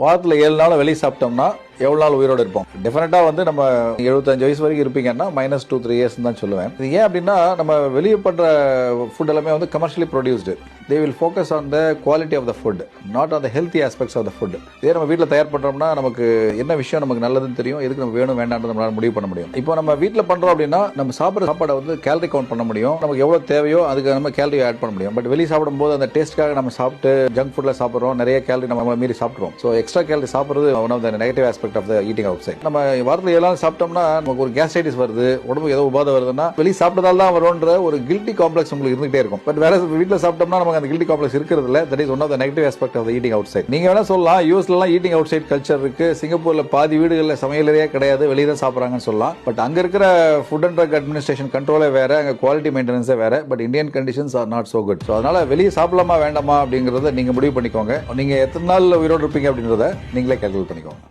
வாரத்தில் 7 நாள் வெளியே சாப்பிட்டோம்னா எவ்வளோ நாள் உயிரோடு இருப்போம்? டெஃபினட்டாக வந்து நம்ம 75 வயசு வரைக்கும் இருப்பீங்கன்னா -2-3 இயர்ஸ் தான் சொல்லுவேன். இது ஏன் அப்படின்னா நம்ம வெளியே பண்ணுற ஃபுட் எல்லாமே வந்து commercially produced. They will focus on the quality of the food, not on the healthy aspects of the food. இதே நம்ம வீட்டில் தயார் பண்ணுறோம்னா நமக்கு என்ன விஷயம் நமக்கு நல்லதுன்னு தெரியும், எதுக்கு நம்ம வேணும் வேண்டாம்னு நம்மளால முடிவு பண்ண முடியும். இப்போ நம்ம வீட்டில் பண்ணுறோம் அப்படின்னா நம்ம சாப்பிட்ற சாப்பாடை வந்து கேலரி கவுண்ட் பண்ண முடியும், நமக்கு எவ்வளோ தேவையோ அதுக்கு நம்ம கேலரி ஆட் பண்ண முடியும். பட் வெளியே சாப்பிடும்போது அந்த டேஸ்ட்காக நம்ம சாப்பிட்டு ஜங்க் ஃபுட்டில் சாப்பிட்றோம், நிறைய கேலரி நம்ம மீறி சாப்பிட்றோம். ஸோ எக்ஸ்ட்ரா கேலரி சாப்பிட்றது one of the negative aspect of the eating outside. நம்ம வாரத்தில் 7 நாள் சாப்பிட்டோம்னா நமக்கு ஒரு கேஸ்ட்ரைட்டிஸ் வருது, உடம்புக்கு ஏதோ உபாதை வருதுன்னா வெளியே சாப்பிட்டதால தான் வரும்ன்ற ஒரு கில்ட்டி காம்ப்ளெக்ஸ் உங்களுக்கு இருந்துகிட்டே இருக்கும். பட் வேற வீட்டில் சாப்பிட்டோம்னா நமக்கு அந்த கில்ட்டி காம்ப்ளெக்ஸ் இருக்கிறது இல்லை. That is one of the negative aspect of the eating outside. நீங்க வேணா சொல்லலாம் யூஎஸ்லாம் ஈட்டிங் அவுட் சைட் கல்ச்சர் இருக்கு, சிங்கப்பூர்ல பாதி வீடுகளில் சமையலறையே கிடையாது, வெளியே தான் சாப்பிட்றாங்கன்னு சொல்லலாம். பட் அங்க இருக்கிற ஃபுட் அண்ட் ட்ரக் அட்மினிஸ்ட்ரேஷன் கண்ட்ரோலே வேற, அங்க குவாலிட்டி மெயின்டெனன்ஸே வேற. But Indian conditions are not so good. So அதனால வெளியே சாப்பிடலாமா வேண்டாமா அப்படிங்கிறத நீங்க முடிவு பண்ணிக்கோங்க. நீங்க எத்தனை நாள் உயிரோடு இருப்பீங்க அப்படின்றத நீங்களே கேல்குலேட் பண்ணிக்கோங்க.